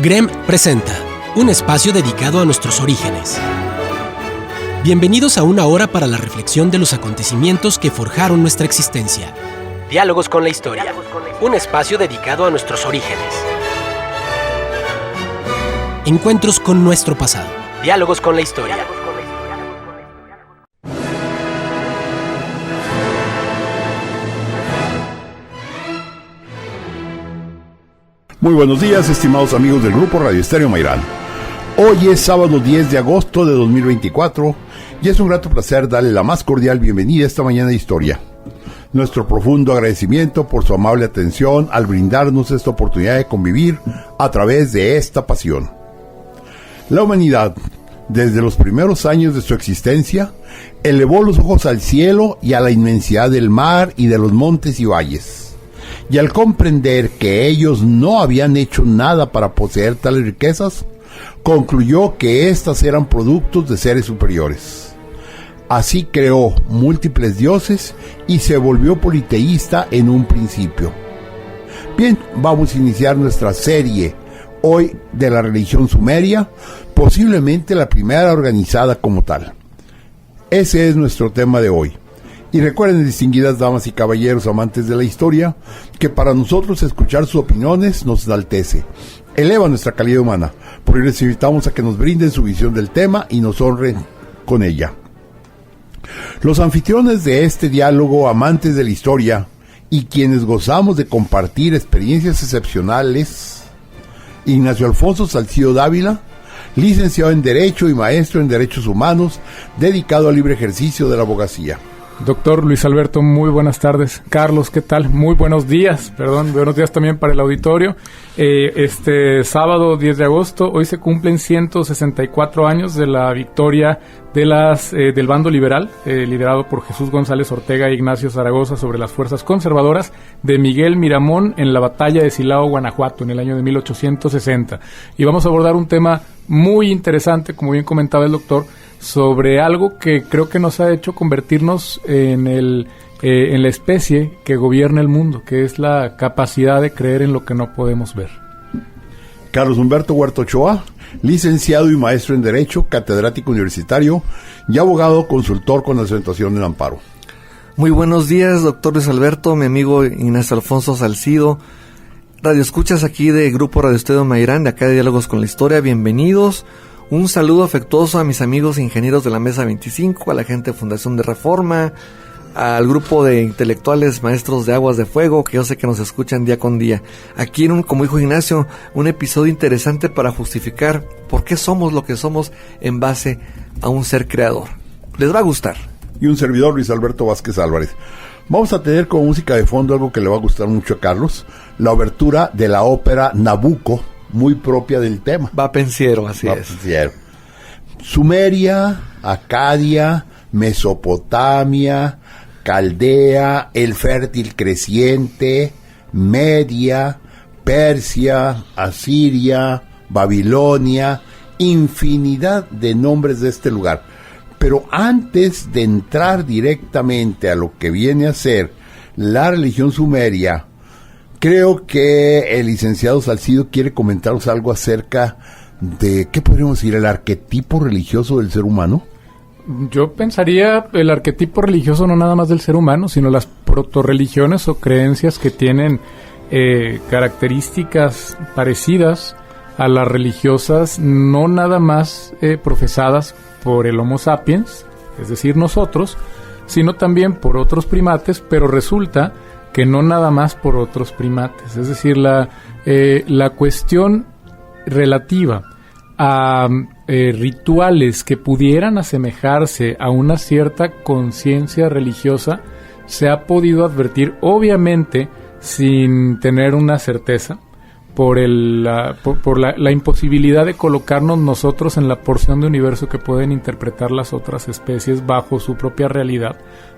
GREM presenta un espacio dedicado a nuestros orígenes. Bienvenidos a una hora para la reflexión de los acontecimientos que forjaron nuestra existencia. Diálogos con la historia. Un espacio dedicado a nuestros orígenes. Encuentros con nuestro pasado. Diálogos con la historia. Muy buenos días, estimados amigos del Grupo Radio Estéreo Mairán. Hoy es sábado 10 de agosto de 2024 y es un grato placer darle la más cordial bienvenida a esta mañana de historia. Nuestro profundo agradecimiento por su amable atención al brindarnos esta oportunidad de convivir a través de esta pasión. La humanidad, desde los primeros años de su existencia, elevó los ojos al cielo y a la inmensidad del mar y de los montes y valles. Y al comprender que ellos no habían hecho nada para poseer tales riquezas, concluyó que éstas eran productos de seres superiores. Así creó múltiples dioses y se volvió politeísta en un principio. Bien, vamos a iniciar nuestra serie hoy de la religión sumeria, posiblemente la primera organizada como tal. Ese es nuestro tema de hoy. Y recuerden, distinguidas damas y caballeros amantes de la historia, que para nosotros escuchar sus opiniones nos enaltece, eleva nuestra calidad humana. Por ello les invitamos a que nos brinden su visión del tema y nos honren con ella. Los anfitriones de este diálogo, amantes de la historia y quienes gozamos de compartir experiencias excepcionales: Ignacio Alfonso Salcido Dávila, licenciado en Derecho y maestro en Derechos Humanos, dedicado al libre ejercicio de la abogacía. Doctor Luis Alberto, muy buenas tardes. Carlos, ¿qué tal? Muy buenos días, buenos días también para el auditorio. Este sábado 10 de agosto, hoy se cumplen 164 años de la victoria de del bando liberal, liderado por Jesús González Ortega e Ignacio Zaragoza sobre las fuerzas conservadoras de Miguel Miramón en la batalla de Silao, Guanajuato, en el año de 1860. Y vamos a abordar un tema muy interesante, como bien comentaba el doctor, sobre algo que creo que nos ha hecho convertirnos en la especie que gobierna el mundo, que es la capacidad de creer en lo que no podemos ver. Carlos Humberto Huerta Ochoa, licenciado y maestro en Derecho, catedrático universitario y abogado consultor con asentación en amparo. Muy buenos días, doctor Luis Alberto, mi amigo Ignacio Alfonso Salcido, radioescuchas aquí de Grupo Radio Estéreo Mairán, de acá de Diálogos con la Historia, bienvenidos. Un saludo afectuoso a mis amigos ingenieros de la Mesa 25, a la gente de Fundación de Reforma, al grupo de intelectuales maestros de Aguas de Fuego, que yo sé que nos escuchan día con día. Aquí, como dijo Ignacio, un episodio interesante para justificar por qué somos lo que somos en base a un ser creador. Les va a gustar. Y un servidor, Luis Alberto Vázquez Álvarez. Vamos a tener como música de fondo algo que le va a gustar mucho a Carlos, la obertura de la ópera Nabucco, muy propia del tema. Va pensiero, así es. Pensiero. Sumeria, Acadia, Mesopotamia, Caldea, el fértil creciente, Media, Persia, Asiria, Babilonia, infinidad de nombres de este lugar. Pero antes de entrar directamente a lo que viene a ser la religión sumeria, creo que el licenciado Salcido quiere comentarnos algo acerca de, ¿qué podríamos decir? ¿El arquetipo religioso del ser humano? Yo pensaría el arquetipo religioso no nada más del ser humano, sino las protorreligiones o creencias que tienen características parecidas a las religiosas, no nada más profesadas por el Homo sapiens, es decir, nosotros, sino también por otros primates, pero resulta que no nada más por otros primates. Es decir, la cuestión relativa a rituales que pudieran asemejarse a una cierta conciencia religiosa se ha podido advertir, obviamente sin tener una certeza, por la imposibilidad de colocarnos nosotros en la porción de universo que pueden interpretar las otras especies bajo su propia realidad.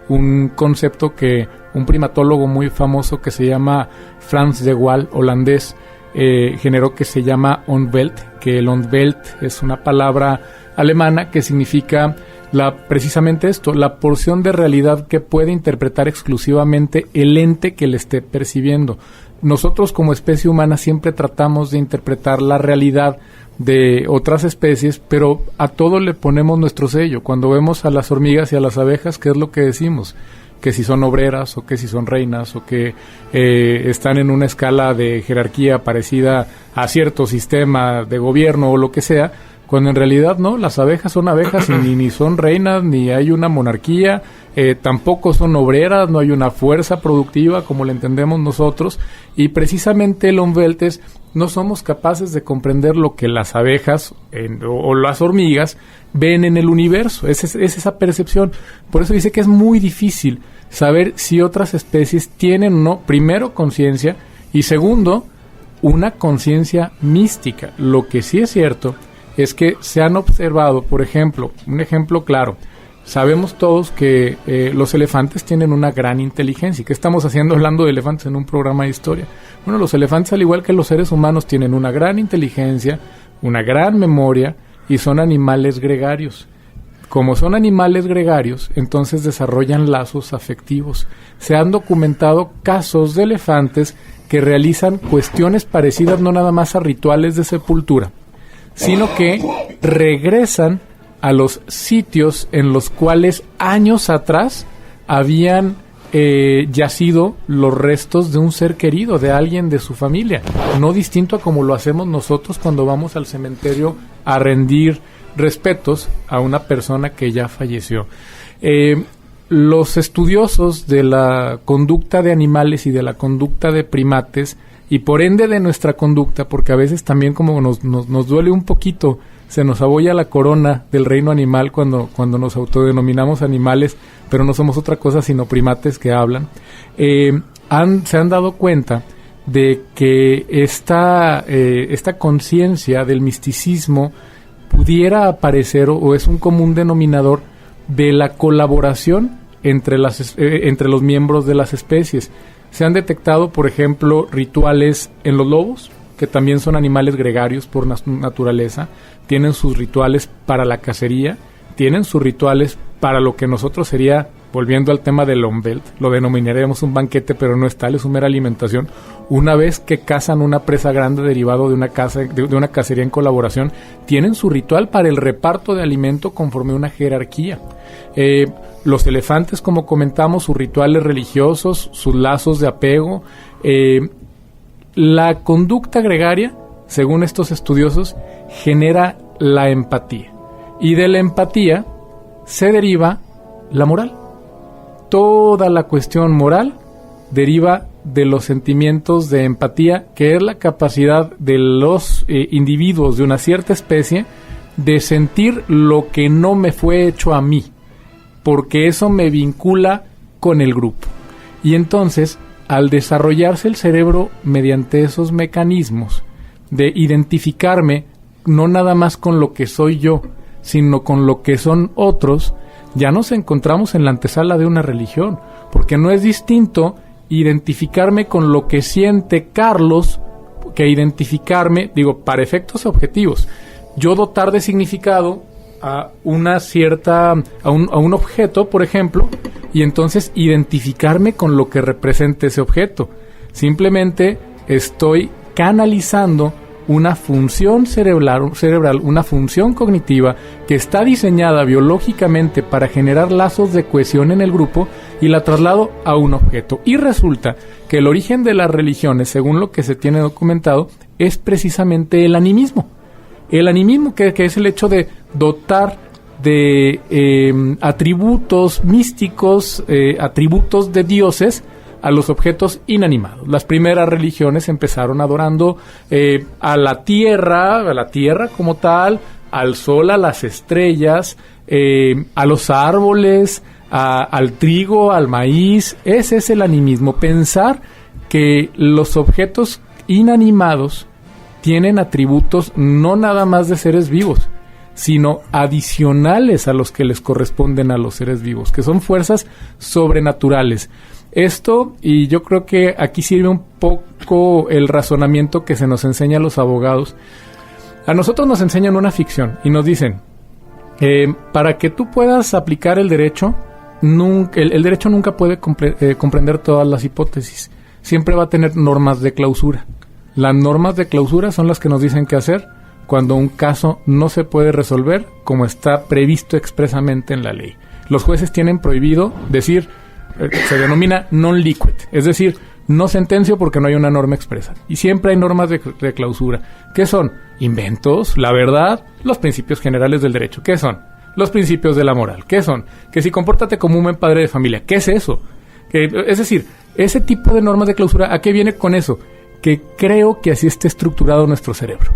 Un concepto que un primatólogo muy famoso que se llama Frans de Waal, holandés, generó, que se llama Onveld, que el Onveld es una palabra alemana que significa precisamente esto, la porción de realidad que puede interpretar exclusivamente el ente que le esté percibiendo. nosotros como especie humana siempre tratamos de interpretar la realidad de otras especies, pero a todo le ponemos nuestro sello. Cuando vemos a las hormigas y a las abejas, ¿qué es lo que decimos? Que si son obreras, o que si son reinas, o que están en una escala de jerarquía parecida a cierto sistema de gobierno o lo que sea, cuando en realidad no, las abejas son abejas y ni son reinas, ni hay una monarquía, tampoco son obreras, no hay una fuerza productiva como la entendemos nosotros, y precisamente el Umweltes no somos capaces de comprender lo que las abejas o las hormigas ven en el universo. Es esa percepción. Por eso dice que es muy difícil saber si otras especies tienen o no, primero, conciencia, y segundo, una conciencia mística. Lo que sí es cierto es que se han observado, por ejemplo, un ejemplo claro, sabemos todos que los elefantes tienen una gran inteligencia. ¿Qué estamos haciendo hablando de elefantes en un programa de historia? Bueno, los elefantes, al igual que los seres humanos, tienen una gran inteligencia, una gran memoria y son animales gregarios. Como son animales gregarios, entonces desarrollan lazos afectivos. Se han documentado casos de elefantes que realizan cuestiones parecidas no nada más a rituales de sepultura, sino que regresan a los sitios en los cuales años atrás habían yacido los restos de un ser querido, de alguien de su familia, no distinto a como lo hacemos nosotros cuando vamos al cementerio a rendir respetos a una persona que ya falleció. Los estudiosos de la conducta de animales y de la conducta de primates, y por ende de nuestra conducta, porque a veces también como nos duele un poquito, se nos abolla la corona del reino animal cuando nos autodenominamos animales, pero no somos otra cosa sino primates que hablan, se han dado cuenta de que esta conciencia del misticismo pudiera aparecer o es un común denominador de la colaboración entre los miembros de las especies. Se han detectado, por ejemplo, rituales en los lobos, que también son animales gregarios por naturaleza, tienen sus rituales para la cacería, tienen sus rituales para lo que nosotros sería, volviendo al tema del Umwelt, lo denominaríamos un banquete, pero no es tal, es una mera alimentación. Una vez que cazan una presa grande derivado de una cacería en colaboración, tienen su ritual para el reparto de alimento conforme a una jerarquía. Los elefantes, como comentamos, sus rituales religiosos, sus lazos de apego. La conducta gregaria, según estos estudiosos, genera la empatía. Y de la empatía se deriva la moral. Toda la cuestión moral deriva de los sentimientos de empatía, que es la capacidad de los individuos de una cierta especie de sentir lo que no me fue hecho a mí, porque eso me vincula con el grupo. Y entonces, al desarrollarse el cerebro mediante esos mecanismos de identificarme no nada más con lo que soy yo, sino con lo que son otros, ya nos encontramos en la antesala de una religión, porque no es distinto identificarme con lo que siente Carlos que identificarme, para efectos objetivos, yo dotar de significado a un objeto, por ejemplo, y entonces identificarme con lo que representa ese objeto. Simplemente estoy canalizando una función cerebral, una función cognitiva que está diseñada biológicamente para generar lazos de cohesión en el grupo y la traslado a un objeto. Y resulta que el origen de las religiones, según lo que se tiene documentado, es precisamente el animismo. El animismo que es el hecho de dotar de atributos místicos, atributos de dioses a los objetos inanimados. Las primeras religiones empezaron adorando a la tierra como tal, al sol, a las estrellas, a los árboles, al trigo, al maíz. Ese es el animismo, pensar que los objetos inanimados tienen atributos no nada más de seres vivos, sino adicionales a los que les corresponden a los seres vivos, que son fuerzas sobrenaturales. Esto, y yo creo que aquí sirve un poco el razonamiento que se nos enseña a los abogados. A nosotros nos enseñan una ficción y nos dicen, para que tú puedas aplicar el derecho, el derecho nunca puede comprender todas las hipótesis. siempre va a tener normas de clausura. Las normas de clausura son las que nos dicen qué hacer cuando un caso no se puede resolver como está previsto expresamente en la ley. Los jueces tienen prohibido decir, se denomina non-liquid, es decir, no sentencio porque no hay una norma expresa. Y siempre hay normas de clausura. ¿Qué son? Inventos, la verdad, los principios generales del derecho. ¿Qué son? Los principios de la moral. ¿Qué son? Que si compórtate como un buen padre de familia. ¿Qué es eso? Es decir, ese tipo de normas de clausura, ¿a qué viene con eso? Que creo que así está estructurado nuestro cerebro.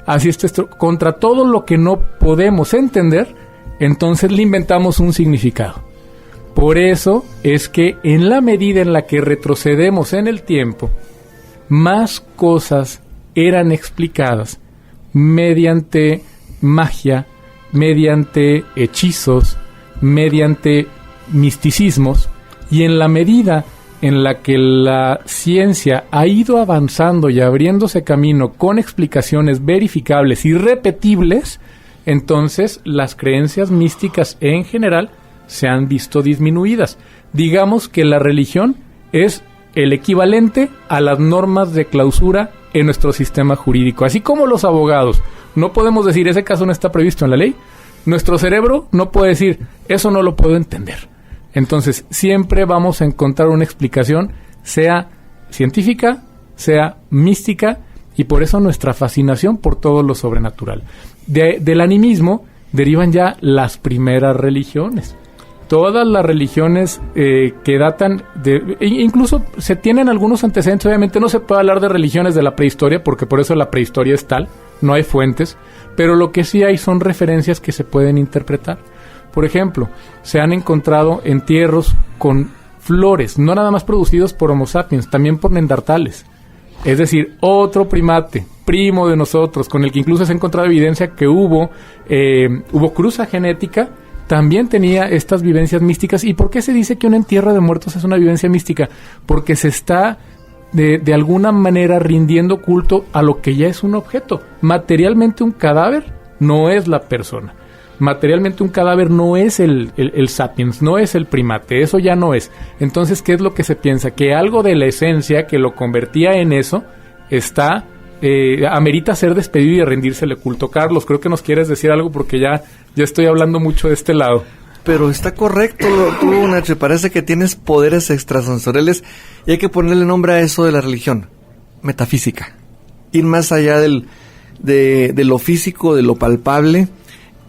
Así está contra todo lo que no podemos entender, entonces le inventamos un significado. Por eso es que en la medida en la que retrocedemos en el tiempo, más cosas eran explicadas mediante magia, mediante hechizos, mediante misticismos, y en la medida en la que la ciencia ha ido avanzando y abriéndose camino con explicaciones verificables y repetibles, entonces las creencias místicas en general se han visto disminuidas. Digamos que la religión es el equivalente a las normas de clausura en nuestro sistema jurídico. Así como los abogados no podemos decir ese caso no está previsto en la ley, nuestro cerebro no puede decir eso no lo puedo entender. Entonces siempre vamos a encontrar una explicación, sea científica, sea mística, y por eso nuestra fascinación por todo lo sobrenatural. Del animismo derivan ya las primeras religiones. Todas las religiones que datan de... Incluso se tienen algunos antecedentes. Obviamente no se puede hablar de religiones de la prehistoria, porque por eso la prehistoria es tal, no hay fuentes, pero lo que sí hay son referencias que se pueden interpretar. Por ejemplo, se han encontrado entierros con flores, no nada más producidos por Homo sapiens, también por neandertales. Es decir, otro primate, primo de nosotros, con el que incluso se ha encontrado evidencia que hubo cruza genética, también tenía estas vivencias místicas. ¿Y por qué se dice que un entierro de muertos es una vivencia mística? Porque se está de alguna manera rindiendo culto a lo que ya es un objeto. Materialmente un cadáver no es la persona. Materialmente un cadáver no es el sapiens, no es el primate, eso ya no es. Entonces, ¿qué es lo que se piensa? Que algo de la esencia que lo convertía en eso amerita ser despedido y rendírsele culto. Carlos, creo que nos quieres decir algo porque ya estoy hablando mucho de este lado. Pero está correcto, tú, Nacho, parece que tienes poderes extrasensoriales y hay que ponerle nombre a eso de la religión, metafísica. Ir más allá de lo físico, de lo palpable.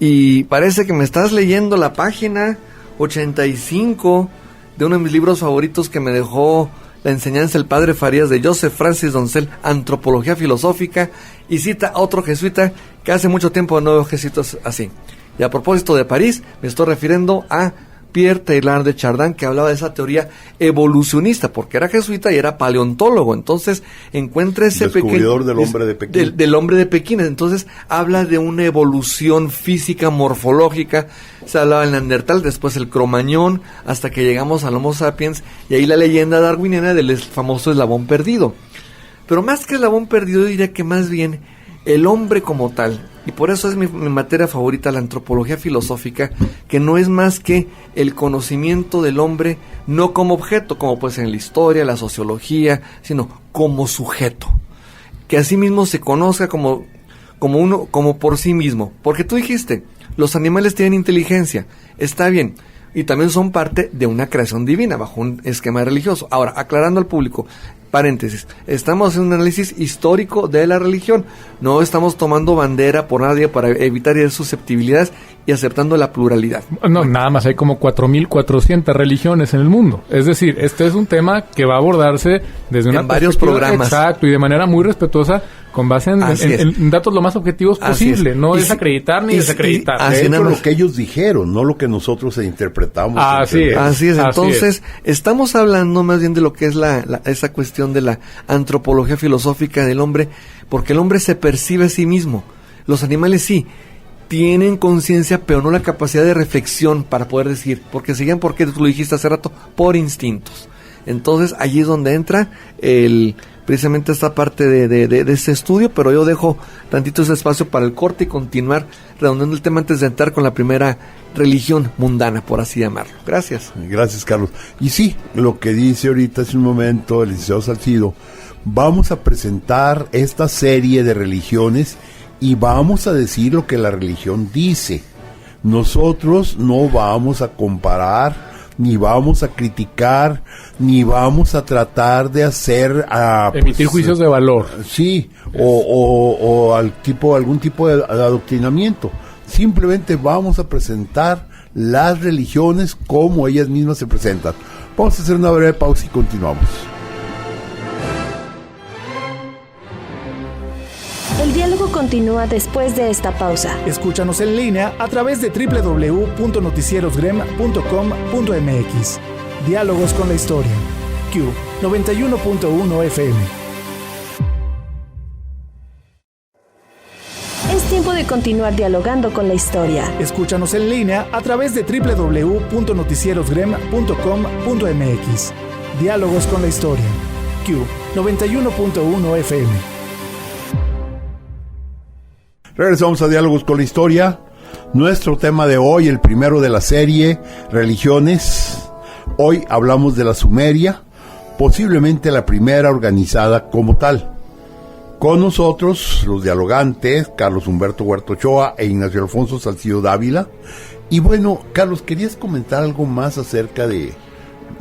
Y parece que me estás leyendo la página 85 de uno de mis libros favoritos que me dejó la enseñanza del padre Farías, de Joseph Francis Doncel, Antropología Filosófica, y cita a otro jesuita que hace mucho tiempo no veo jesuitas así. Y a propósito de París, me estoy refiriendo a Pierre Teilhard de Chardin, que hablaba de esa teoría evolucionista, porque era jesuita y era paleontólogo. Entonces encuentra ese descubridor del hombre de Pekín. Del hombre de Pekín. Entonces habla de una evolución física, morfológica. Se hablaba del Neandertal, después el Cromañón, hasta que llegamos al Homo sapiens, y ahí la leyenda darwiniana del famoso eslabón perdido. Pero más que eslabón perdido, diría que más bien el hombre como tal, y por eso es mi materia favorita, la antropología filosófica, que no es más que el conocimiento del hombre, no como objeto, como puede ser en la historia, la sociología, sino como sujeto, que así mismo se conozca como por sí mismo, porque tú dijiste, los animales tienen inteligencia, está bien, y también son parte de una creación divina, bajo un esquema religioso. Ahora, aclarando al público, paréntesis, estamos haciendo un análisis histórico de la religión, no estamos tomando bandera por nadie para evitar susceptibilidades y aceptando la pluralidad. No, nada más hay como 4.400 religiones en el mundo. Es decir, este es un tema que va a abordarse desde una varios programas. Exacto, y de manera muy respetuosa, con base en datos lo más objetivos posible. No es acreditar ni desacreditar. Es lo que ellos dijeron, no lo que nosotros interpretamos. Así es. Entonces, estamos hablando más bien de lo que es esa cuestión de la antropología filosófica del hombre, porque el hombre se percibe a sí mismo. Los animales sí tienen conciencia, pero no la capacidad de reflexión para poder decir, porque seguían, porque tú lo dijiste hace rato, por instintos. Entonces, allí es donde entra el precisamente esta parte de este estudio, pero yo dejo tantito ese espacio para el corte y continuar redondeando el tema antes de entrar con la primera religión mundana, por así llamarlo. Gracias. Gracias, Carlos. Y sí, lo que dice ahorita hace un momento el licenciado Salcido, vamos a presentar esta serie de religiones y vamos a decir lo que la religión dice. Nosotros no vamos a comparar, ni vamos a criticar, ni vamos a tratar de hacer emitir juicios de valor. Sí, o algún tipo de adoctrinamiento. Simplemente vamos a presentar las religiones como ellas mismas se presentan. Vamos a hacer una breve pausa y continuamos. El diálogo continúa después de esta pausa. Escúchanos en línea a través de www.noticierosgrem.com.mx. Diálogos con la historia. Q 91.1 FM. Es tiempo de continuar dialogando con la historia. Escúchanos en línea a través de www.noticierosgrem.com.mx. Diálogos con la historia. Q 91.1 FM. Regresamos a Diálogos con la Historia. Nuestro tema de hoy, el primero de la serie, religiones. Hoy hablamos de la Sumeria, posiblemente la primera organizada como tal. Con nosotros, los dialogantes, Carlos Humberto Huerta Ochoa e Ignacio Alfonso Salcido Dávila. Y bueno, Carlos, ¿querías comentar algo más acerca de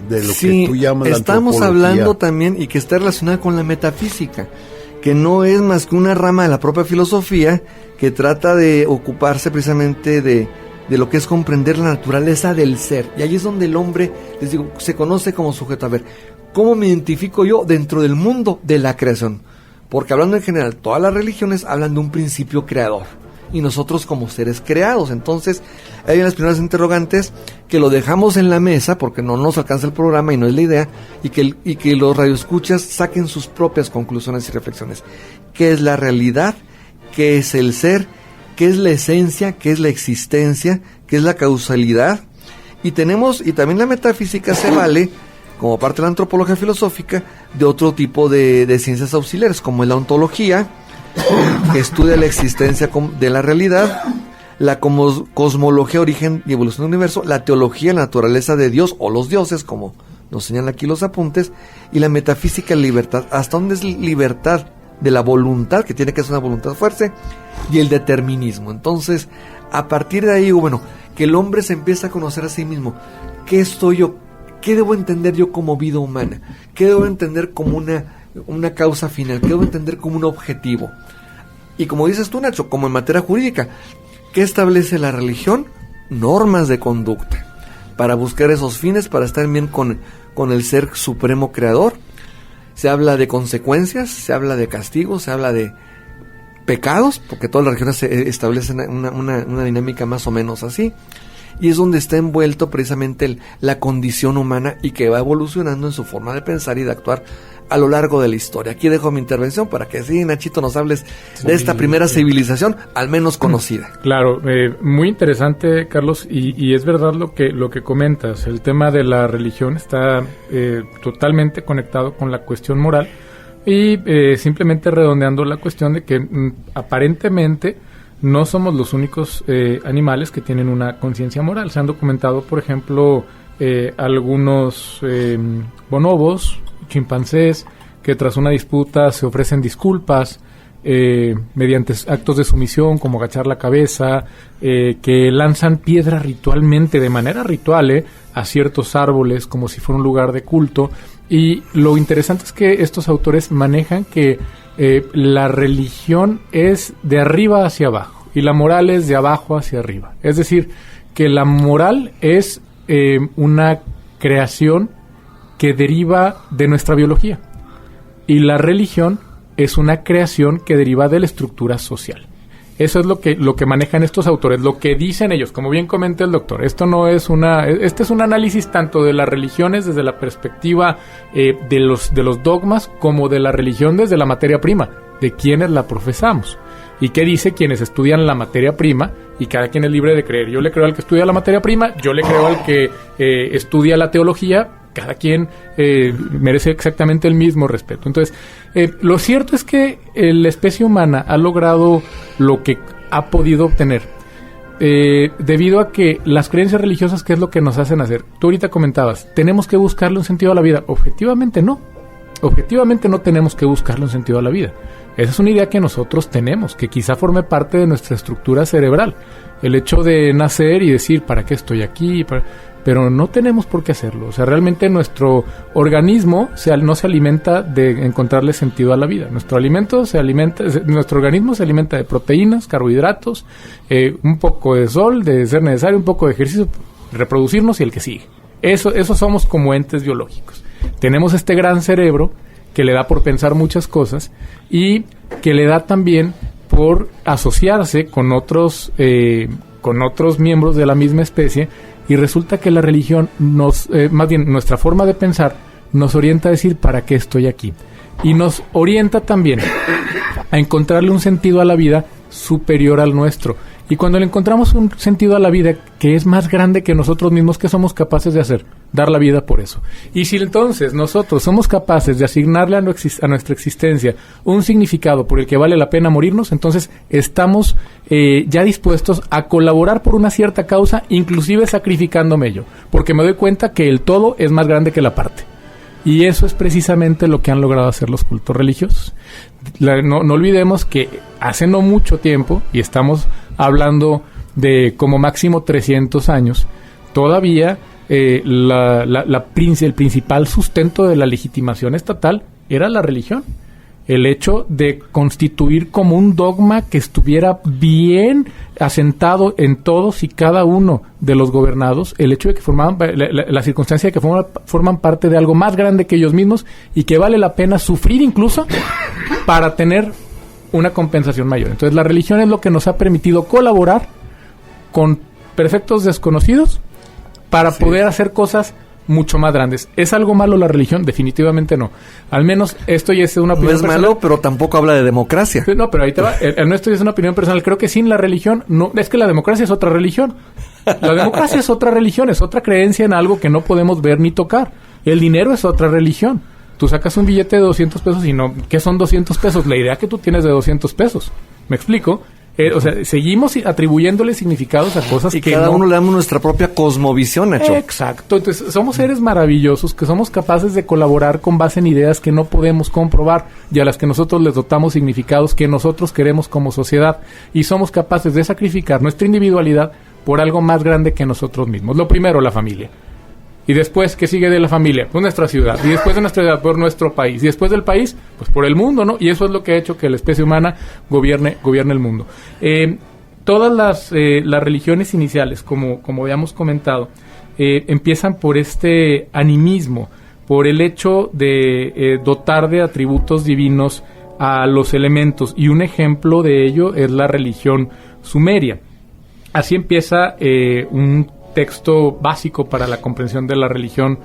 lo que tú llamas la antropología? Estamos hablando también, y que está relacionada con la metafísica, que no es más que una rama de la propia filosofía que trata de ocuparse precisamente de lo que es comprender la naturaleza del ser. Y ahí es donde el hombre, les digo, se conoce como sujeto. A ver, ¿cómo me identifico yo dentro del mundo de la creación? Porque hablando en general, todas las religiones hablan de un principio creador, y nosotros como seres creados. Entonces, hay unas primeras interrogantes que lo dejamos en la mesa, porque no nos alcanza el programa y no es la idea, y que los radioescuchas saquen sus propias conclusiones y reflexiones. ¿Qué es la realidad? ¿Qué es el ser? ¿Qué es la esencia? ¿Qué es la existencia? ¿Qué es la causalidad? Y también la metafísica se vale, como parte de la antropología filosófica, de otro tipo de ciencias auxiliares, como es la ontología, que estudia la existencia de la realidad, la cosmología, origen y evolución del universo, la teología, la naturaleza de Dios o los dioses, como nos señalan aquí los apuntes, y la metafísica, libertad. ¿Hasta dónde es libertad de la voluntad, que tiene que ser una voluntad fuerte, y el determinismo? Entonces, a partir de ahí, bueno, que el hombre se empieza a conocer a sí mismo. ¿Qué estoy yo? ¿Qué debo entender yo como vida humana? ¿Qué debo entender como una causa final? ¿Qué debo entender como un objetivo? Y como dices tú, Nacho, como en materia jurídica, ¿qué establece la religión? Normas de conducta para buscar esos fines, para estar bien con el ser supremo creador. Se habla de consecuencias, se habla de castigos, se habla de pecados, porque todas las religiones establecen una dinámica más o menos así. Y es donde está envuelto precisamente la condición humana, y que va evolucionando en su forma de pensar y de actuar a lo largo de la historia. Aquí dejo mi intervención para que sí, Nachito, nos hables de esta primera civilización, al menos conocida. Claro, muy interesante, Carlos, y es verdad lo que comentas. El tema de la religión está totalmente conectado con la cuestión moral, y simplemente redondeando la cuestión de que aparentemente no somos los únicos animales que tienen una conciencia moral. Se han documentado, por ejemplo, algunos bonobos, chimpancés, que tras una disputa se ofrecen disculpas mediante actos de sumisión, como agachar la cabeza, que lanzan piedras ritualmente, de manera ritual, a ciertos árboles, como si fuera un lugar de culto. Y lo interesante es que estos autores manejan que la religión es de arriba hacia abajo y la moral es de abajo hacia arriba. Es decir, que la moral es una creación que deriva de nuestra biología, y la religión es una creación que deriva de la estructura social. Eso es lo que manejan estos autores, lo que dicen ellos. Como bien comenta el doctor, este es un análisis tanto de las religiones desde la perspectiva de los dogmas, como de la religión desde la materia prima, de quienes la profesamos. ¿Y qué dice quienes estudian la materia prima? Y cada quien es libre de creer. Yo le creo al que estudia la materia prima, yo le creo al que estudia la teología, cada quien merece exactamente el mismo respeto. Entonces, lo cierto es que la especie humana ha logrado lo que ha podido obtener debido a que las creencias religiosas, ¿qué es lo que nos hacen hacer? Tú ahorita comentabas, ¿tenemos que buscarle un sentido a la vida? Objetivamente no tenemos que buscarle un sentido a la vida. Esa es una idea que nosotros tenemos, que quizá forme parte de nuestra estructura cerebral. El hecho de nacer y decir, ¿para qué estoy aquí? Pero no tenemos por qué hacerlo. O sea, realmente nuestro organismo no se alimenta de encontrarle sentido a la vida. Nuestro organismo se alimenta de proteínas, carbohidratos, un poco de sol, de ser necesario, un poco de ejercicio, reproducirnos y el que sigue. Eso somos como entes biológicos. Tenemos este gran cerebro que le da por pensar muchas cosas y que le da también por asociarse con otros miembros de la misma especie, y resulta que la religión más bien nuestra forma de pensar nos orienta a decir ¿para qué estoy aquí? Y nos orienta también a encontrarle un sentido a la vida superior al nuestro. Y cuando le encontramos un sentido a la vida que es más grande que nosotros mismos, ¿qué somos capaces de hacer? Dar la vida por eso. Y si entonces nosotros somos capaces de asignarle a nuestra existencia un significado por el que vale la pena morirnos, entonces estamos ya dispuestos a colaborar por una cierta causa, inclusive sacrificándome yo, porque me doy cuenta que el todo es más grande que la parte. Y eso es precisamente lo que han logrado hacer los cultos religiosos. No olvidemos que hace no mucho tiempo, y estamos hablando de como máximo 300 años, todavía el principal sustento de la legitimación estatal era la religión. El hecho de constituir como un dogma que estuviera bien asentado en todos y cada uno de los gobernados, el hecho de que la circunstancia de que forman parte de algo más grande que ellos mismos y que vale la pena sufrir incluso para tener una compensación mayor. Entonces la religión es lo que nos ha permitido colaborar con perfectos desconocidos para poder hacer cosas mucho más grandes. ¿Es algo malo la religión? Definitivamente no. Al menos esto ya es una opinión personal. No es malo, pero tampoco habla de democracia. No, pero ahí te va. El nuestro es una opinión personal. Creo que sin la religión, no, es que la democracia es otra religión. La democracia es otra religión, es otra creencia en algo que no podemos ver ni tocar. El dinero es otra religión. Tú sacas un billete de 200 pesos y no, ¿qué son 200 pesos? La idea que tú tienes de 200 pesos. ¿Me explico? O sea, seguimos atribuyéndole significados a cosas y que cada uno le damos nuestra propia cosmovisión, Nacho. Exacto. Entonces, somos seres maravillosos que somos capaces de colaborar con base en ideas que no podemos comprobar y a las que nosotros les dotamos significados que nosotros queremos como sociedad. Y somos capaces de sacrificar nuestra individualidad por algo más grande que nosotros mismos. Lo primero, la familia. Y después, ¿qué sigue de la familia? Pues nuestra ciudad. Y después de nuestra ciudad, por nuestro país. Y después del país, pues por el mundo, ¿no? Y eso es lo que ha hecho que la especie humana gobierne el mundo. Todas las religiones iniciales, como habíamos comentado, empiezan por este animismo, por el hecho de dotar de atributos divinos a los elementos. Y un ejemplo de ello es la religión sumeria. Así empieza un texto básico para la comprensión de la religión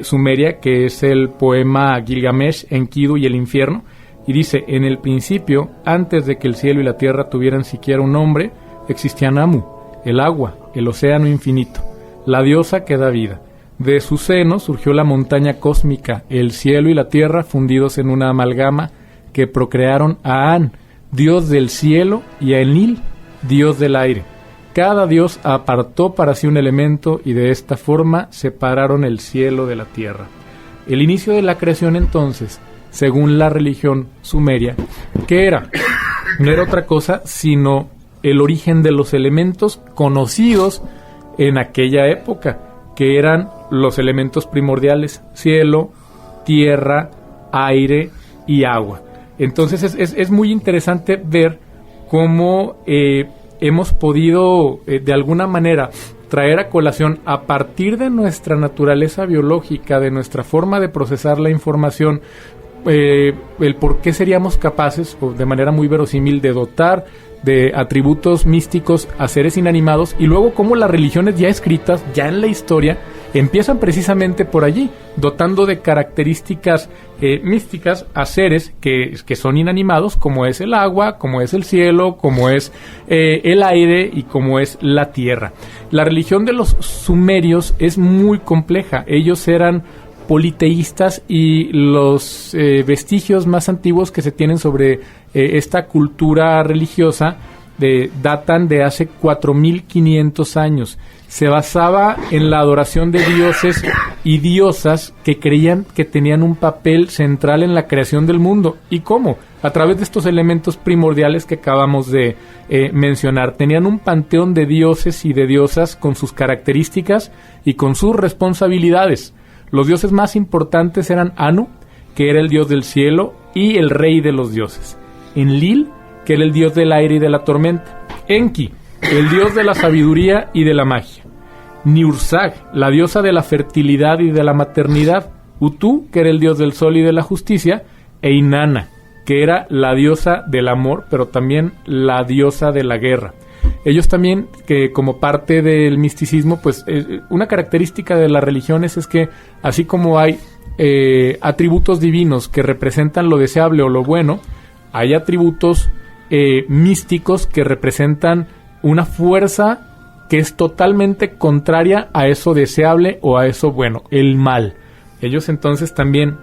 sumeria, que es el poema Gilgamesh, Enkidu y el infierno, y dice: en el principio, antes de que el cielo y la tierra tuvieran siquiera un nombre, existían Amu, el agua, el océano infinito, la diosa que da vida. De su seno surgió la montaña cósmica, el cielo y la tierra fundidos en una amalgama que procrearon a An, dios del cielo, y a Enlil, dios del aire. Cada dios apartó para sí un elemento y de esta forma separaron el cielo de la tierra. El inicio de la creación entonces, según la religión sumeria, ¿qué era? No era otra cosa sino el origen de los elementos conocidos en aquella época, que eran los elementos primordiales: cielo, tierra, aire y agua. Entonces es muy interesante ver cómo hemos podido de alguna manera traer a colación, a partir de nuestra naturaleza biológica, de nuestra forma de procesar la información, el por qué seríamos capaces, o de manera muy verosímil, de dotar de atributos místicos a seres inanimados, y luego cómo las religiones ya escritas, ya en la historia, empiezan precisamente por allí, dotando de características místicas a seres que son inanimados, como es el agua, como es el cielo, como es el aire y como es la tierra. La religión de los sumerios es muy compleja. Ellos eran politeístas, y los vestigios más antiguos que se tienen sobre esta cultura religiosa datan de hace 4.500 años. Se basaba en la adoración de dioses y diosas que creían que tenían un papel central en la creación del mundo. ¿Y cómo? A través de estos elementos primordiales que acabamos de mencionar. Tenían un panteón de dioses y de diosas con sus características y con sus responsabilidades. Los dioses más importantes eran Anu, que era el dios del cielo y el rey de los dioses. Enlil, que era el dios del aire y de la tormenta. Enki, el dios de la sabiduría y de la magia. Niurzag, la diosa de la fertilidad y de la maternidad. Utu, que era el dios del sol y de la justicia. E Inanna, que era la diosa del amor, pero también la diosa de la guerra. Ellos también, que como parte del misticismo, pues una característica de las religiones es que así como hay atributos divinos que representan lo deseable o lo bueno, hay atributos místicos que representan una fuerza que es totalmente contraria a eso deseable o a eso bueno, el mal. Ellos entonces también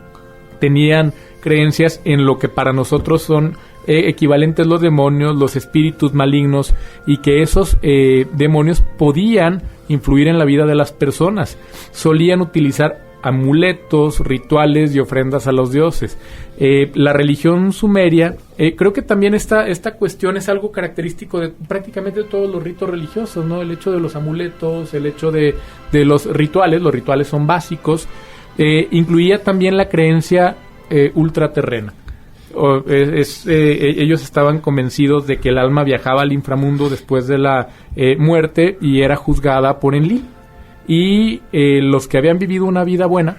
tenían creencias en lo que para nosotros son equivalentes los demonios, los espíritus malignos, y que esos demonios podían influir en la vida de las personas. Solían utilizar amuletos, rituales y ofrendas a los dioses. La religión sumeria, creo que también esta cuestión es algo característico de prácticamente todos los ritos religiosos, ¿no? El hecho de los amuletos, el hecho de los rituales son básicos. Incluía también la creencia ultraterrena. Ellos estaban convencidos de que el alma viajaba al inframundo después de la muerte y era juzgada por Enlil. Y los que habían vivido una vida buena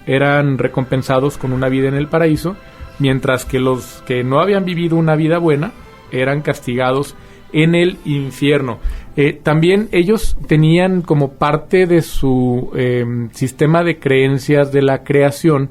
eran recompensados con una vida en el paraíso, mientras que los que no habían vivido una vida buena eran castigados en el infierno. También ellos tenían como parte de su sistema de creencias de la creación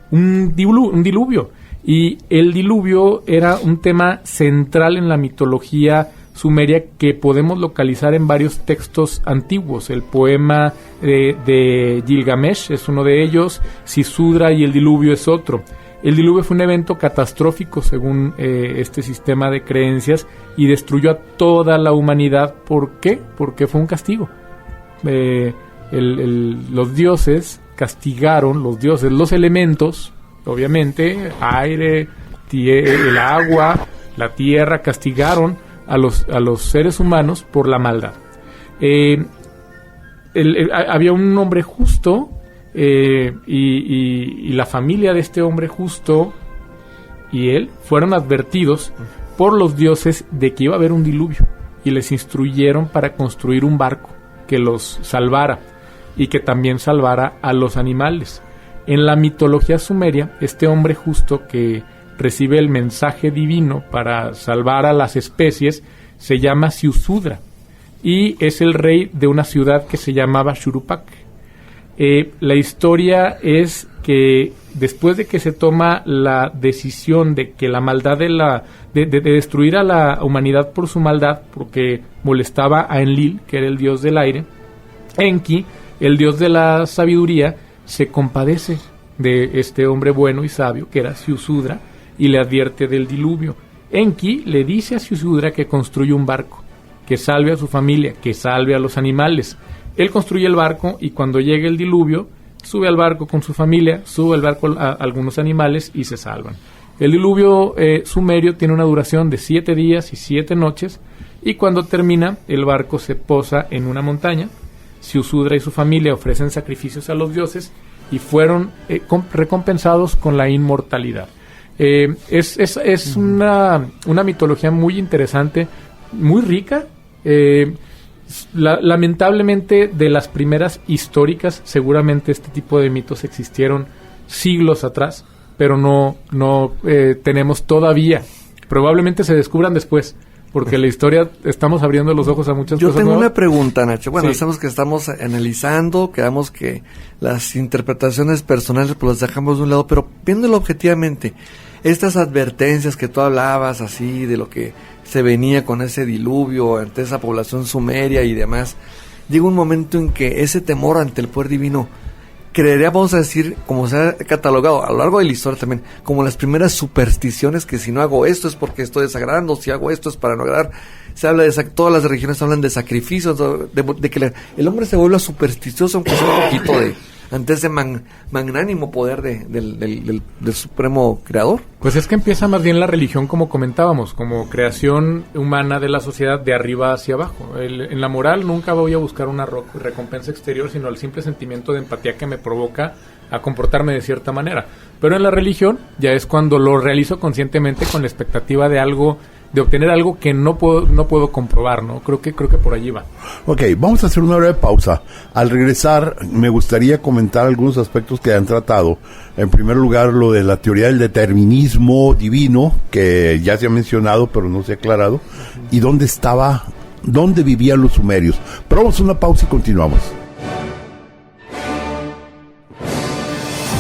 un diluvio. Y el diluvio era un tema central en la mitología sumeria que podemos localizar en varios textos antiguos. El poema de Gilgamesh es uno de ellos, Sisudra y el diluvio es otro. El diluvio fue un evento catastrófico según este sistema de creencias y destruyó a toda la humanidad. ¿Por qué? Porque fue un castigo. Los dioses castigaron, los elementos, obviamente, aire, el agua, la tierra, castigaron a los seres humanos por la maldad. Había un hombre justo y la familia de este hombre justo y él fueron advertidos por los dioses de que iba a haber un diluvio y les instruyeron para construir un barco que los salvara y que también salvara a los animales. En la mitología sumeria, este hombre justo que recibe el mensaje divino para salvar a las especies se llama Siusudra y es el rey de una ciudad que se llamaba Shurupak. La historia es que después de que se toma la decisión de que la maldad de destruir a la humanidad por su maldad, porque molestaba a Enlil, que era el dios del aire, Enki, el dios de la sabiduría, se compadece de este hombre bueno y sabio, que era Siusudra, y le advierte del diluvio. Enki le dice a Siusudra que construye un barco, que salve a su familia, que salve a los animales. Él construye el barco y cuando llegue el diluvio, sube al barco con su familia, sube al barco a algunos animales y se salvan. El diluvio sumerio tiene una duración de 7 días y 7 noches y cuando termina, el barco se posa en una montaña. Siusudra y su familia ofrecen sacrificios a los dioses y fueron recompensados con la inmortalidad. Es una mitología muy interesante, muy rica. Lamentablemente, de las primeras históricas, seguramente este tipo de mitos existieron siglos atrás, pero no tenemos todavía. Probablemente se descubran después, porque la historia estamos abriendo los ojos a muchas cosas. Yo tengo nuevas. una pregunta, Nacho. Bueno, Sí. sabemos que estamos analizando, quedamos que las interpretaciones personales pues las dejamos de un lado, pero viéndolo objetivamente, estas advertencias que tú hablabas así de lo que se venía con ese diluvio ante esa población sumeria y demás, llega un momento en que ese temor ante el poder divino creería, vamos a decir, como se ha catalogado a lo largo de la historia también, como las primeras supersticiones, que si no hago esto es porque estoy desagradando, si hago esto es para no agradar. Se habla de todas las religiones hablan de sacrificios, de que el hombre se vuelve supersticioso, aunque sea un poquito ante ese magnánimo poder del supremo creador. Pues es que empieza más bien la religión, como comentábamos, como creación humana de la sociedad de arriba hacia abajo. En la moral nunca voy a buscar una recompensa exterior, sino el simple sentimiento de empatía que me provoca a comportarme de cierta manera. Pero en la religión ya es cuando lo realizo conscientemente con la expectativa de algo, de obtener algo que no puedo comprobar, ¿no? Creo que por allí va. Ok, vamos a hacer una breve pausa. Al regresar, me gustaría comentar algunos aspectos que han tratado. En primer lugar, lo de la teoría del determinismo divino, que ya se ha mencionado, pero no se ha aclarado. Y dónde vivían los sumerios. Pero vamos a una pausa y continuamos.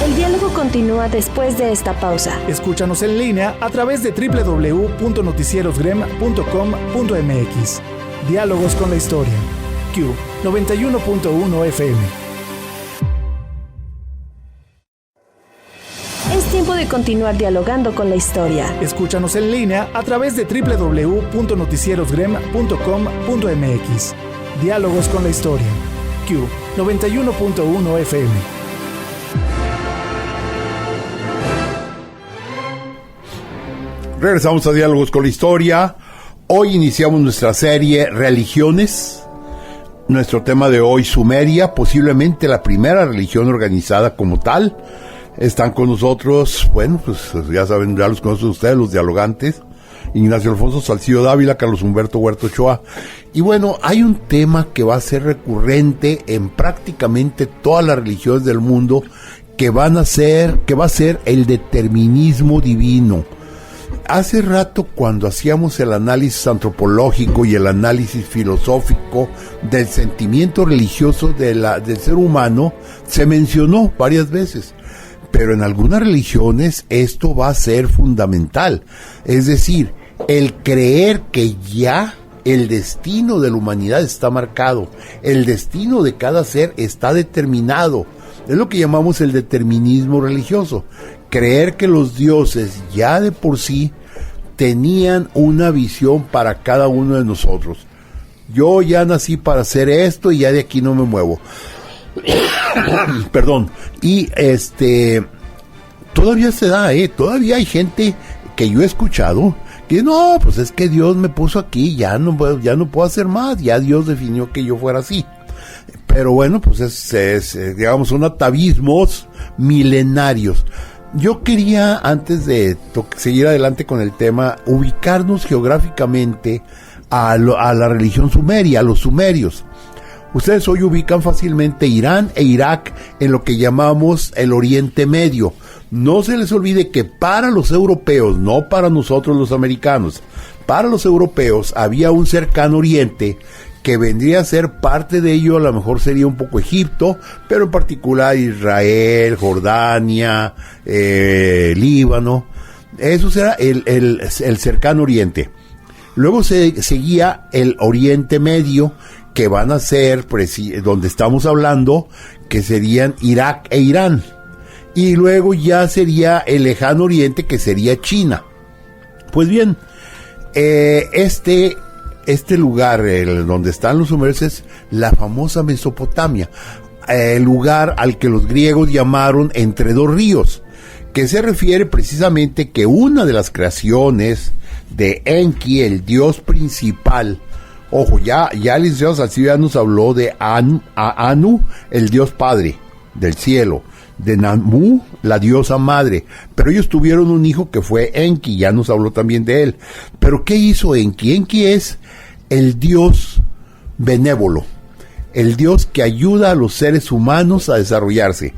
El diálogo continúa después de esta pausa. Escúchanos en línea a través de www.noticierosgrem.com.mx. Diálogos con la historia. Q 91.1 FM. Es tiempo de continuar dialogando con la historia. Escúchanos en línea a través de www.noticierosgrem.com.mx. Diálogos con la historia. Q 91.1 FM. Regresamos a Diálogos con la Historia. Hoy iniciamos nuestra serie Religiones. Nuestro tema de hoy, Sumeria, posiblemente la primera religión organizada como tal. Están con nosotros, bueno, pues ya saben, ya los conocen ustedes, los dialogantes. Ignacio Alfonso Salcido Dávila, Carlos Humberto Huerta Ochoa. Y bueno, hay un tema que va a ser recurrente en prácticamente todas las religiones del mundo, que va a ser el determinismo divino. Hace rato, cuando hacíamos el análisis antropológico y el análisis filosófico del sentimiento religioso del ser humano, se mencionó varias veces. Pero en algunas religiones esto va a ser fundamental. Es decir, el creer que ya el destino de la humanidad está marcado, el destino de cada ser está determinado. Es lo que llamamos el determinismo religioso. Creer que los dioses ya de por sí tenían una visión para cada uno de nosotros. Yo ya nací para hacer esto y ya de aquí no me muevo. Perdón. Y todavía se da, todavía hay gente que yo he escuchado que no, pues es que Dios me puso aquí, ya no puedo hacer más, ya Dios definió que yo fuera así. Pero bueno, pues es digamos, son atavismos milenarios. Yo quería, antes de seguir adelante con el tema, ubicarnos geográficamente a la religión sumeria, a los sumerios. Ustedes hoy ubican fácilmente Irán e Irak en lo que llamamos el Oriente Medio. No se les olvide que para los europeos, no para nosotros los americanos, para los europeos había un cercano oriente que vendría a ser parte de ello, a lo mejor sería un poco Egipto, pero en particular Israel, Jordania, Líbano. Eso será el cercano oriente. Luego seguía el Oriente Medio, que van a ser, donde estamos hablando, que serían Irak e Irán. Y luego ya sería el lejano oriente, que sería China. Pues bien, este lugar, donde están los sumerios, es la famosa Mesopotamia, el lugar al que los griegos llamaron entre dos ríos, que se refiere precisamente que una de las creaciones de Enki, el dios principal, ojo, ya el licenciado Salcido ya nos habló de Anu, el dios padre del cielo, de Namu, la diosa madre, pero ellos tuvieron un hijo que fue Enki, ya nos habló también de él. Pero ¿qué hizo Enki? Enki es el dios benévolo, el dios que ayuda a los seres humanos a desarrollarse.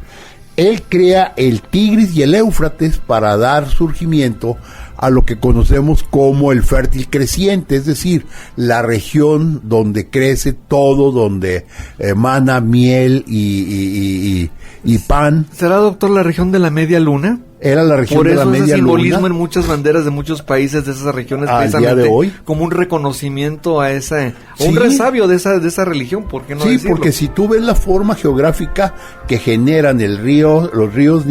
Él crea el Tigris y el Éufrates para dar surgimiento a lo que conocemos como el fértil creciente, es decir, la región donde crece todo, donde emana miel y y Pan. ¿Será, doctor, la región de la media luna? Era la región Por de la eso media ese simbolismo luna. en muchas banderas de muchos países de esas regiones, Al precisamente día de hoy. como un reconocimiento a esa, Sí. un resabio de esa religión, ¿por qué no Sí, decirlo? porque si tú ves la forma geográfica que generan los ríos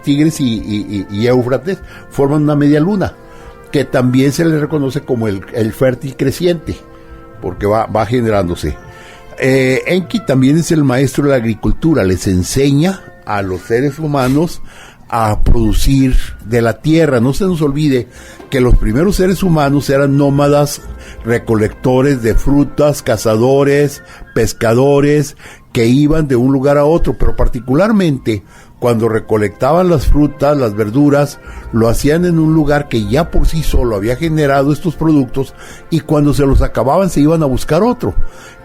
Tigris y Éufrates, forman una media luna, que también se le reconoce como el fértil creciente, porque va generándose. Enki también es el maestro de la agricultura, les enseña a los seres humanos a producir de la tierra. No se nos olvide que los primeros seres humanos eran nómadas, recolectores de frutas, cazadores, pescadores, que iban de un lugar a otro, pero particularmente cuando recolectaban las frutas, las verduras, lo hacían en un lugar que ya por sí solo había generado estos productos, y cuando se los acababan se iban a buscar otro.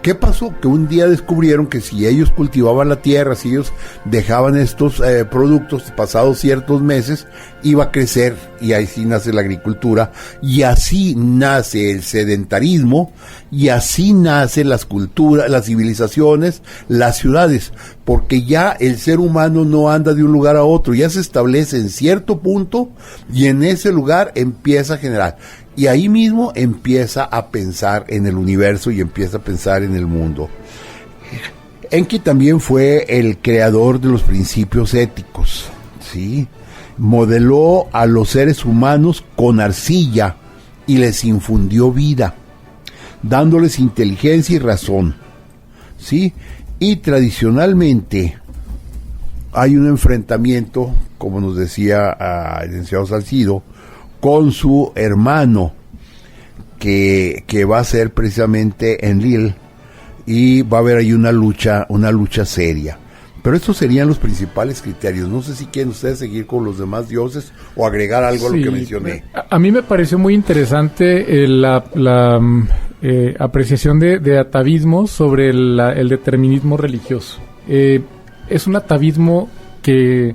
¿Qué pasó? Que un día descubrieron que si ellos cultivaban la tierra, si ellos dejaban estos productos pasados ciertos meses, iba a crecer, y así nace la agricultura, y así nace el sedentarismo, y así nacen las culturas, las civilizaciones, las ciudades, porque ya el ser humano no anda de un lugar a otro, ya se establece en cierto punto, y en ese lugar empieza a generar. Y ahí mismo empieza a pensar en el universo y empieza a pensar en el mundo. Enki también fue el creador de los principios éticos, ¿sí? Modeló a los seres humanos con arcilla y les infundió vida, dándoles inteligencia y razón, ¿sí? Y tradicionalmente hay un enfrentamiento, como nos decía el licenciado Salcido, con su hermano, que va a ser precisamente Enlil, y va a haber ahí una lucha seria. Pero estos serían los principales criterios. No sé si quieren ustedes seguir con los demás dioses o agregar algo a lo que mencioné. A mí me pareció muy interesante la apreciación de atavismo sobre el determinismo religioso. Es un atavismo que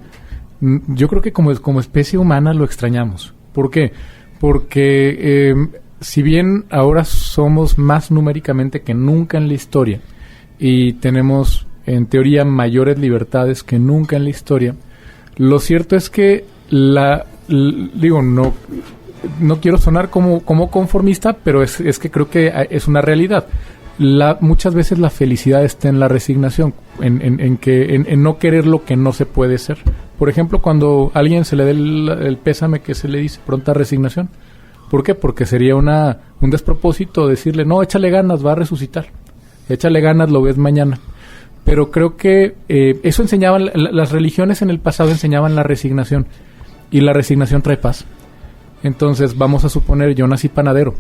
yo creo que como especie humana lo extrañamos. ¿Por qué? Porque si bien ahora somos más numéricamente que nunca en la historia y tenemos en teoría mayores libertades que nunca en la historia, lo cierto es que no quiero sonar como conformista, pero es que creo que es una realidad. Muchas veces la felicidad está en la resignación, en no querer lo que no se puede ser. Por ejemplo, cuando a alguien se le dé el pésame, que se le dice pronta resignación. ¿Por qué? Porque sería un despropósito decirle, no, échale ganas, va a resucitar. Échale ganas, lo ves mañana. Pero creo que eso enseñaban, las religiones en el pasado enseñaban la resignación. Y la resignación trae paz. Entonces, vamos a suponer, yo nací panadero.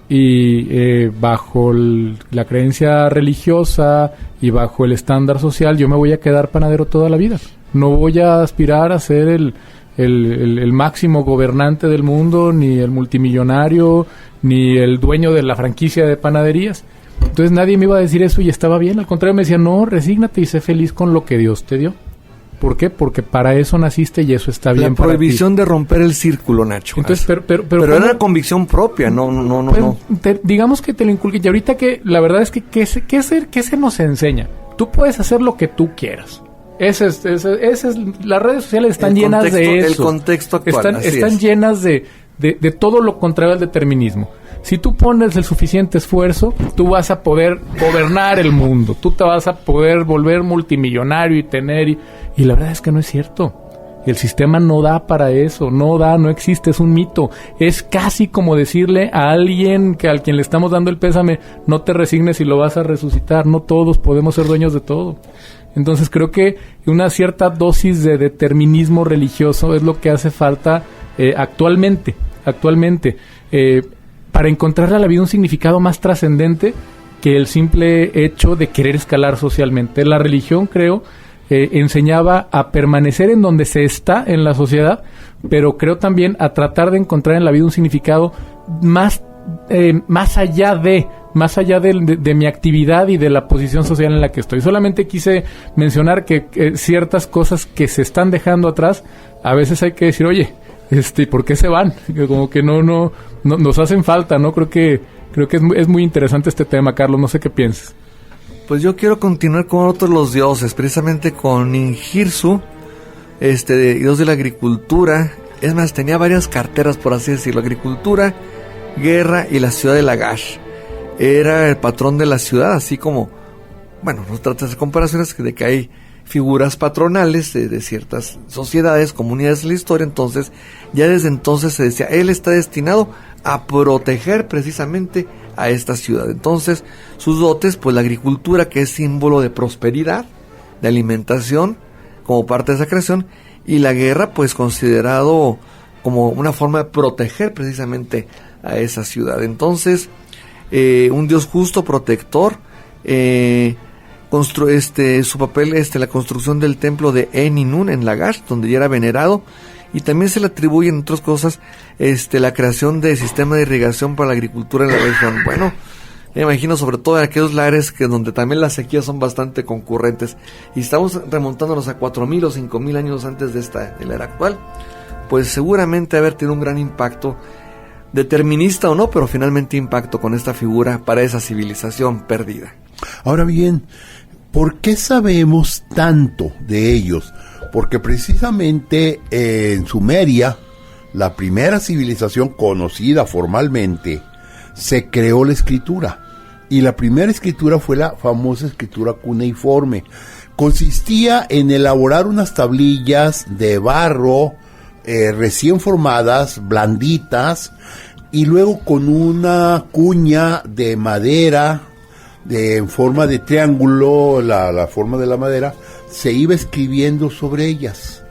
Y bajo la creencia religiosa y bajo el estándar social, yo me voy a quedar panadero toda la vida. No voy a aspirar a ser el máximo gobernante del mundo, ni el multimillonario, ni el dueño de la franquicia de panaderías. Entonces nadie me iba a decir eso y estaba bien. Al contrario, me decía, no, resígnate y sé feliz con lo que Dios te dio. ¿Por qué? Porque para eso naciste y eso está bien. La prohibición de romper el círculo, Nacho. Entonces, pero era una convicción propia, no. Digamos que te lo inculque. Y ahorita que la verdad es que ¿qué se nos enseña? Tú puedes hacer lo que tú quieras. Las redes sociales están llenas de eso. El contexto actual. Están llenas de todo lo contrario al determinismo. Si tú pones el suficiente esfuerzo, tú vas a poder gobernar el mundo. Tú te vas a poder volver multimillonario y tener... Y la verdad es que no es cierto. El sistema no da para eso. No existe, es un mito. Es casi como decirle a alguien al quien le estamos dando el pésame, no te resignes y lo vas a resucitar. No todos podemos ser dueños de todo. Entonces creo que una cierta dosis de determinismo religioso es lo que hace falta actualmente. Para encontrarle a la vida un significado más trascendente que el simple hecho de querer escalar socialmente. La religión, creo, enseñaba a permanecer en donde se está en la sociedad, pero creo también a tratar de encontrar en la vida un significado más allá de mi actividad y de la posición social en la que estoy. Solamente quise mencionar que ciertas cosas que se están dejando atrás, a veces hay que decir, oye, ¿por qué se van? Como que no nos hacen falta, ¿no? Creo que es muy interesante este tema, Carlos, no sé qué piensas. Pues yo quiero continuar con otros los dioses, precisamente con Ningirsu, dios de la agricultura. Es más, tenía varias carteras, por así decirlo: agricultura, guerra y la ciudad de Lagash. Era el patrón de la ciudad, así como, bueno, no trata de hacer comparaciones de que hay figuras patronales de ciertas sociedades, comunidades de la historia. Entonces, ya desde entonces se decía, él está destinado a proteger precisamente a esta ciudad. Entonces, sus dotes, pues la agricultura, que es símbolo de prosperidad, de alimentación, como parte de esa creación, y la guerra, pues considerado como una forma de proteger precisamente a esa ciudad. Entonces, un dios justo, protector, su papel, la construcción del templo de Eninun en Lagash, donde ya era venerado, y también se le atribuyen otras cosas, la creación de sistema de irrigación para la agricultura en la región. Bueno, me imagino sobre todo en aquellos lares donde también las sequías son bastante concurrentes, y estamos remontándonos a 4.000 o 5.000 años antes de la era actual. Pues seguramente haber tenido un gran impacto, determinista o no, pero finalmente impacto con esta figura para esa civilización perdida. Ahora bien, ¿por qué sabemos tanto de ellos? Porque precisamente en Sumeria, la primera civilización conocida formalmente, se creó la escritura. Y la primera escritura fue la famosa escritura cuneiforme. Consistía en elaborar unas tablillas de barro recién formadas, blanditas, y luego con una cuña de madera en forma de triángulo, la forma de la madera, se iba escribiendo sobre ellas.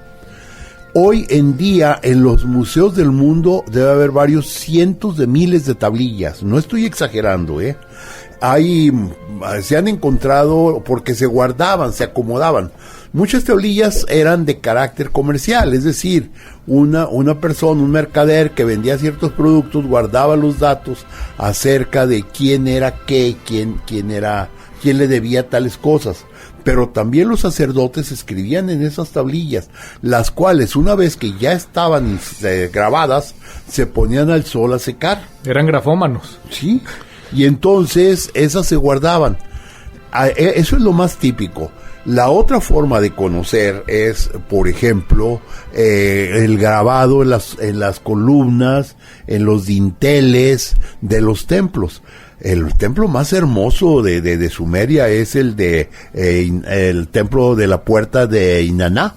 Hoy en día en los museos del mundo debe haber varios cientos de miles de tablillas. No estoy exagerando, se han encontrado porque se guardaban, se acomodaban. Muchas tablillas eran de carácter comercial, es decir, una persona, un mercader que vendía ciertos productos, guardaba los datos acerca de quién era qué, quién le debía tales cosas. Pero también los sacerdotes escribían en esas tablillas, las cuales una vez que ya estaban grabadas, se ponían al sol a secar. Eran grafómanos. Sí, y entonces esas se guardaban. Eso es lo más típico. La otra forma de conocer es, por ejemplo, el grabado en las columnas, en los dinteles de los templos. El templo más hermoso de Sumeria es el templo de la puerta de Inanna,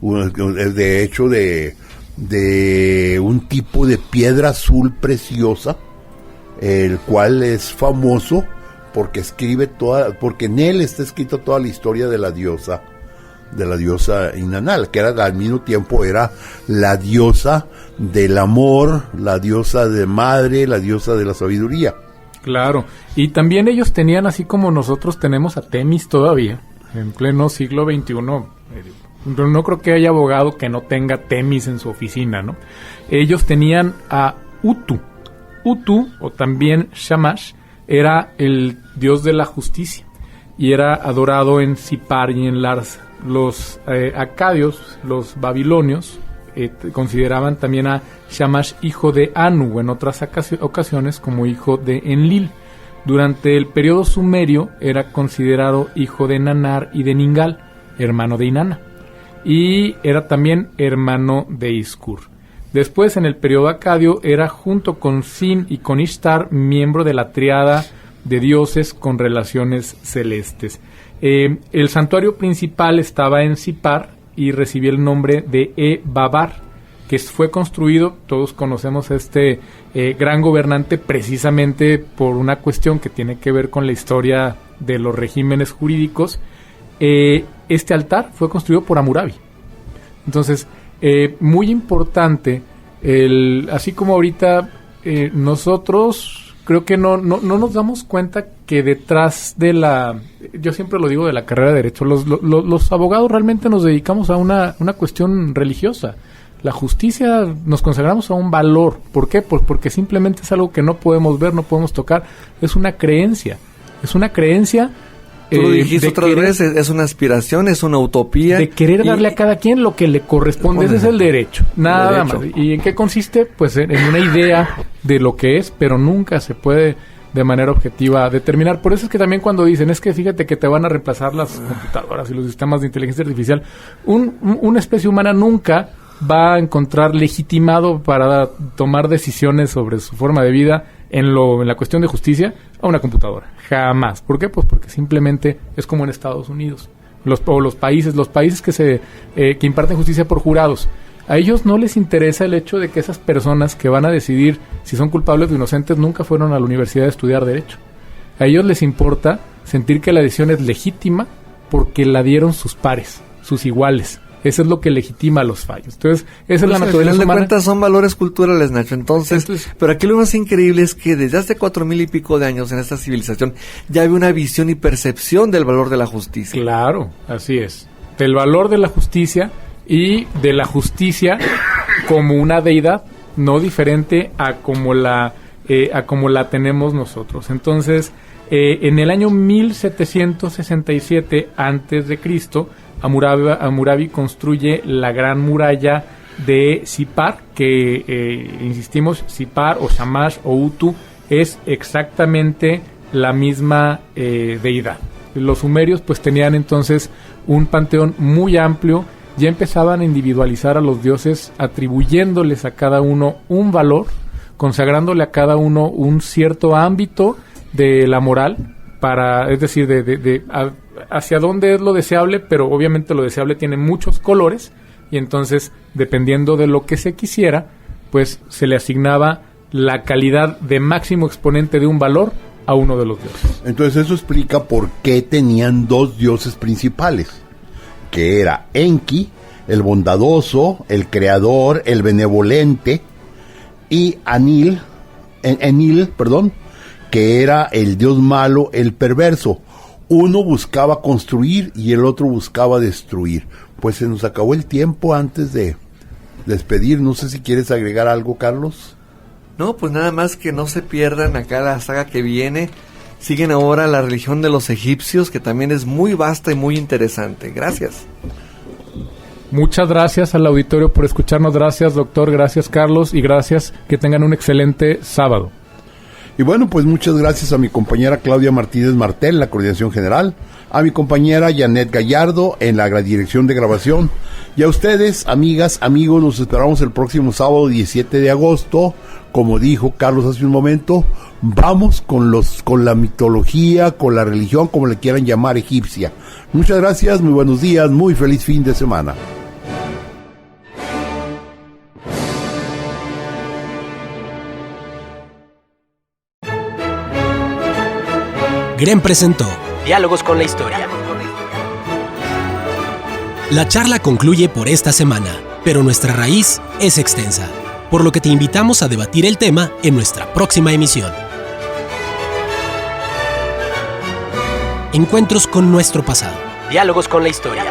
de hecho de un tipo de piedra azul preciosa, el cual es famoso porque porque en él está escrita toda la historia de la diosa Inanna, que al mismo tiempo era la diosa del amor, la diosa de madre, la diosa de la sabiduría. Claro, y también ellos tenían, así como nosotros tenemos a Temis todavía, en pleno siglo XXI, no creo que haya abogado que no tenga Temis en su oficina, ¿no? Ellos tenían a Utu, o también Shamash, era el dios de la justicia, y era adorado en Sipar y en Larsa. Los acadios, los babilonios, consideraban también a Shamash hijo de Anu, en otras ocasiones como hijo de Enlil. Durante el periodo sumerio era considerado hijo de Nanar y de Ningal, hermano de Inanna, y era también hermano de Iskur. Después, en el periodo acadio, era junto con Sin y con Ishtar miembro de la triada de dioses con relaciones celestes. El santuario principal estaba en Sipar y recibía el nombre de Babar, que fue construido, todos conocemos a este gran gobernante precisamente por una cuestión que tiene que ver con la historia de los regímenes jurídicos. Este altar fue construido por Hammurabi. Entonces, muy importante, así como ahorita nosotros creo que no nos damos cuenta que detrás de yo siempre lo digo, de la carrera de Derecho, los abogados realmente nos dedicamos a una cuestión religiosa. La justicia nos consagramos a un valor. ¿Por qué? Pues porque simplemente es algo que no podemos ver, no podemos tocar. Es una creencia. Es una creencia. Tú lo dijiste otra vez, es una aspiración, es una utopía. De querer darle a cada quien lo que le corresponde. Ese es el derecho. Nada más. ¿Y en qué consiste? Pues en una idea de lo que es, pero nunca se puede de manera objetiva determinar. Por eso es que también cuando dicen, es que fíjate que te van a reemplazar las computadoras y los sistemas de inteligencia artificial, una especie humana nunca va a encontrar legitimado para tomar decisiones sobre su forma de vida en la cuestión de justicia a una computadora. Jamás. ¿Por qué? Pues porque simplemente es como en Estados Unidos. Los países que imparten justicia por jurados. A ellos no les interesa el hecho de que esas personas que van a decidir si son culpables o inocentes nunca fueron a la universidad a estudiar derecho. A ellos les importa sentir que la decisión es legítima porque la dieron sus pares, sus iguales. Eso es lo que legitima los fallos. Entonces, esa es la naturaleza humana. Al final de cuentas son valores culturales, Nacho. Entonces, pero aquí lo más increíble es que desde hace 4,000 y pico de años en esta civilización ya había una visión y percepción del valor de la justicia. Claro, así es. Del valor de la justicia y de la justicia como una deidad no diferente a como la tenemos nosotros. Entonces, en el año 1767 a.C., Hammurabi construye la gran muralla de Sippar, que insistimos, Sippar o Shamash o Utu es exactamente la misma deidad. Los sumerios pues tenían entonces un panteón muy amplio, ya empezaban a individualizar a los dioses atribuyéndoles a cada uno un valor, consagrándole a cada uno un cierto ámbito de la moral, es decir, hacia dónde es lo deseable, pero obviamente lo deseable tiene muchos colores, y entonces, dependiendo de lo que se quisiera, pues se le asignaba la calidad de máximo exponente de un valor a uno de los dioses. Entonces eso explica por qué tenían dos dioses principales, que era Enki, el bondadoso, el creador, el benevolente, y Enlil, que era el dios malo, el perverso. Uno buscaba construir y el otro buscaba destruir. Pues se nos acabó el tiempo antes de despedir. No sé si quieres agregar algo, Carlos. No, pues nada más que no se pierdan acá la saga que viene. Siguen ahora la religión de los egipcios, que también es muy vasta y muy interesante. Gracias. Muchas gracias al auditorio por escucharnos. Gracias, doctor. Gracias, Carlos. Y gracias. Que tengan un excelente sábado. Y bueno, pues muchas gracias a mi compañera Claudia Martínez Martel, la coordinación general, a mi compañera Janet Gallardo en la dirección de grabación, y a ustedes, amigas, amigos, nos esperamos el próximo sábado 17 de agosto, como dijo Carlos hace un momento. Vamos con la mitología, con la religión, como le quieran llamar, egipcia. Muchas gracias, muy buenos días, muy feliz fin de semana. GREN presentó Diálogos con la Historia. La charla concluye por esta semana, pero nuestra raíz es extensa, por lo que te invitamos a debatir el tema en nuestra próxima emisión. Encuentros con nuestro pasado. Diálogos con la Historia.